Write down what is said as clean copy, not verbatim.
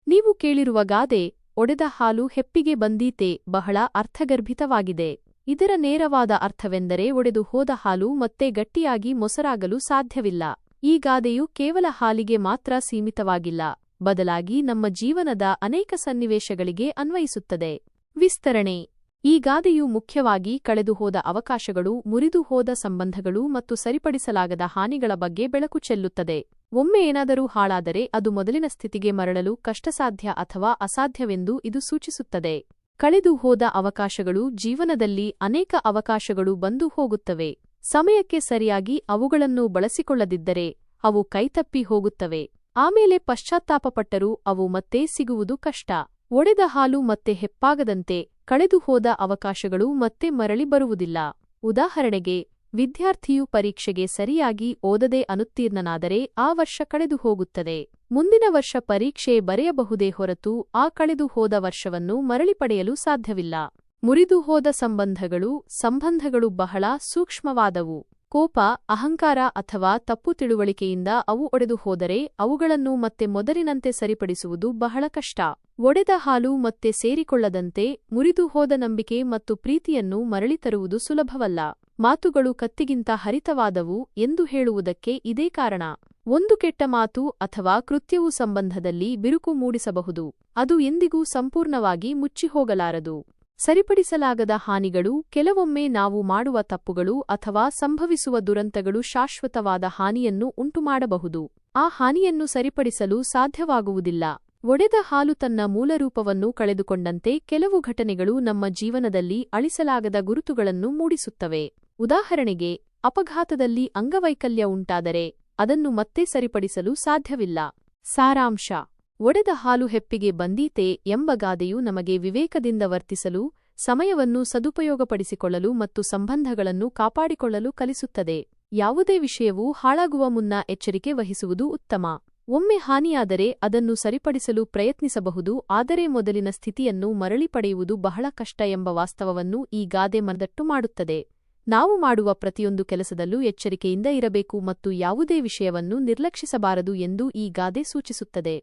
ನೀವು ಕೇಳಿರುವ ಗಾದೆ ಒಡೆದ ಹಾಲು ಹೆಪ್ಪಿಗೆ ಬಂದೀತೆ ಬಹಳ ಅರ್ಥಗರ್ಭಿತವಾಗಿದೆ. ಇದರ ನೇರವಾದ ಅರ್ಥವೆಂದರೆ ಒಡೆದು ಹೋದ ಹಾಲು ಮತ್ತೆ ಗಟ್ಟಿಯಾಗಿ ಮೊಸರಾಗಲು ಸಾಧ್ಯವಿಲ್ಲ. ಈ ಗಾದೆಯು ಕೇವಲ ಹಾಲಿಗೆ ಮಾತ್ರ ಸೀಮಿತವಾಗಿಲ್ಲ, ಬದಲಾಗಿ ನಮ್ಮ ಜೀವನದ ಅನೇಕ ಸನ್ನಿವೇಶಗಳಿಗೆ ಅನ್ವಯಿಸುತ್ತದೆ. ವಿಸ್ತರಣೆ: ಈ ಗಾದೆಯು ಮುಖ್ಯವಾಗಿ ಕಳೆದುಹೋದ ಅವಕಾಶಗಳು, ಮುರಿದುಹೋದ ಸಂಬಂಧಗಳು ಮತ್ತು ಸರಿಪಡಿಸಲಾಗದ ಹಾನಿಗಳ ಬಗ್ಗೆ ಬೆಳಕು ಚೆಲ್ಲುತ್ತದೆ. ಒಮ್ಮೆ ಏನಾದರೂ ಹಾಳಾದರೆ ಅದು ಮೊದಲಿನ ಸ್ಥಿತಿಗೆ ಮರಳಲು ಕಷ್ಟಸಾಧ್ಯ ಅಥವಾ ಅಸಾಧ್ಯವೆಂದು ಇದು ಸೂಚಿಸುತ್ತದೆ. ಕಳೆದು ಹೋದ ಅವಕಾಶಗಳು: ಜೀವನದಲ್ಲಿ ಅನೇಕ ಅವಕಾಶಗಳು ಬಂದು ಹೋಗುತ್ತವೆ. ಸಮಯಕ್ಕೆ ಸರಿಯಾಗಿ ಅವುಗಳನ್ನು ಬಳಸಿಕೊಳ್ಳದಿದ್ದರೆ ಅವು ಕೈತಪ್ಪಿ ಹೋಗುತ್ತವೆ. ಆಮೇಲೆ ಪಶ್ಚಾತ್ತಾಪಪಟ್ಟರೂ ಅವು ಮತ್ತೆ ಸಿಗುವುದು ಕಷ್ಟ. ಒಡೆದ ಹಾಲು ಮತ್ತೆ ಹೆಪ್ಪಾಗದಂತೆ ಕಳೆದುಹೋದ ಅವಕಾಶಗಳು ಮತ್ತೆ ಮರಳಿ ಬರುವುದಿಲ್ಲ. ಉದಾಹರಣೆಗೆ, ವಿದ್ಯಾರ್ಥಿಯು ಪರೀಕ್ಷೆಗೆ ಸರಿಯಾಗಿ ಓದದೆ ಅನುತ್ತೀರ್ಣನಾದರೆ ಆ ವರ್ಷ ಕಳೆದು ಹೋಗುತ್ತದೆ. ಮುಂದಿನ ವರ್ಷ ಪರೀಕ್ಷೆ ಬರೆಯಬಹುದೇ ಹೊರತು ಆ ಕಳೆದು ಹೋದ ವರ್ಷವನ್ನು ಮರಳಿ ಪಡೆಯಲು ಸಾಧ್ಯವಿಲ್ಲ. ಮುರಿದುಹೋದ ಸಂಬಂಧಗಳು ಬಹಳ ಸೂಕ್ಷ್ಮವಾದವು. ಕೋಪ, ಅಹಂಕಾರ ಅಥವಾ ತಪ್ಪು ತಿಳುವಳಿಕೆಯಿಂದ ಅವು ಒಡೆದು ಹೋದರೆ ಅವುಗಳನ್ನು ಮತ್ತೆ ಮೊದಲಿನಂತೆ ಸರಿಪಡಿಸುವುದು ಬಹಳ ಕಷ್ಟ. ಒಡೆದ ಹಾಲು ಮತ್ತೆ ಸೇರಿಕೊಳ್ಳದಂತೆ ಮುರಿದುಹೋದ ನಂಬಿಕೆ ಮತ್ತು ಪ್ರೀತಿಯನ್ನು ಮರಳಿ ತರುವುದು ಸುಲಭವಲ್ಲ. ಮಾತುಗಳು ಕತ್ತಿಗಿಂತ ಹರಿತವಾದವು ಎಂದು ಹೇಳುವುದಕ್ಕೆ ಇದೇ ಕಾರಣ. ಒಂದು ಕೆಟ್ಟ ಮಾತು ಅಥವಾ ಕೃತ್ಯವು ಸಂಬಂಧದಲ್ಲಿ ಬಿರುಕು ಮೂಡಿಸಬಹುದು, ಅದು ಎಂದಿಗೂ ಸಂಪೂರ್ಣವಾಗಿ ಮುಚ್ಚಿಹೋಗಲಾರದು. ಸರಿಪಡಿಸಲಾಗದ ಹಾನಿಗಳು: ಕೆಲವೊಮ್ಮೆ ನಾವು ಮಾಡುವ ತಪ್ಪುಗಳು ಅಥವಾ ಸಂಭವಿಸುವ ದುರಂತಗಳು ಶಾಶ್ವತವಾದ ಹಾನಿಯನ್ನು ಉಂಟುಮಾಡಬಹುದು. ಆ ಹಾನಿಯನ್ನು ಸರಿಪಡಿಸಲು ಸಾಧ್ಯವಾಗುವುದಿಲ್ಲ. ಒಡೆದ ಹಾಲು ತನ್ನ ಮೂಲರೂಪವನ್ನು ಕಳೆದುಕೊಂಡಂತೆ ಕೆಲವು ಘಟನೆಗಳು ನಮ್ಮ ಜೀವನದಲ್ಲಿ ಅಳಿಸಲಾಗದ ಗುರುತುಗಳನ್ನು ಮೂಡಿಸುತ್ತವೆ. ಉದಾಹರಣೆಗೆ, ಅಪಘಾತದಲ್ಲಿ ಅಂಗವೈಕಲ್ಯ ಉಂಟಾದರೆ ಅದನ್ನು ಮತ್ತೆ ಸರಿಪಡಿಸಲು ಸಾಧ್ಯವಿಲ್ಲ. ಸಾರಾಂಶ: ಒಡೆದ ಹಾಲು ಹೆಪ್ಪಿಗೆ ಬಂದೀತೆ ಎಂಬ ಗಾದೆಯು ನಮಗೆ ವಿವೇಕದಿಂದ ವರ್ತಿಸಲು, ಸಮಯವನ್ನು ಸದುಪಯೋಗಪಡಿಸಿಕೊಳ್ಳಲು ಮತ್ತು ಸಂಬಂಧಗಳನ್ನು ಕಾಪಾಡಿಕೊಳ್ಳಲು ಕಲಿಸುತ್ತದೆ. ಯಾವುದೇ ವಿಷಯವೂ ಹಾಳಾಗುವ ಮುನ್ನ ಎಚ್ಚರಿಕೆ ವಹಿಸುವುದು ಉತ್ತಮ. ಒಮ್ಮೆ ಹಾನಿಯಾದರೆ ಅದನ್ನು ಸರಿಪಡಿಸಲು ಪ್ರಯತ್ನಿಸಬಹುದು, ಆದರೆ ಮೊದಲಿನ ಸ್ಥಿತಿಯನ್ನು ಮರಳಿ ಪಡೆಯುವುದು ಬಹಳ ಕಷ್ಟ ಎಂಬ ವಾಸ್ತವವನ್ನು ಈ ಗಾದೆ ಮನದಟ್ಟು ಮಾಡುತ್ತದೆ. ನಾವು ಮಾಡುವ ಪ್ರತಿಯೊಂದು ಕೆಲಸದಲ್ಲೂ ಎಚ್ಚರಿಕೆಯಿಂದ ಇರಬೇಕು ಮತ್ತು ಯಾವುದೇ ವಿಷಯವನ್ನು ನಿರ್ಲಕ್ಷಿಸಬಾರದು ಎಂದು ಈ ಗಾದೆ ಸೂಚಿಸುತ್ತದೆ.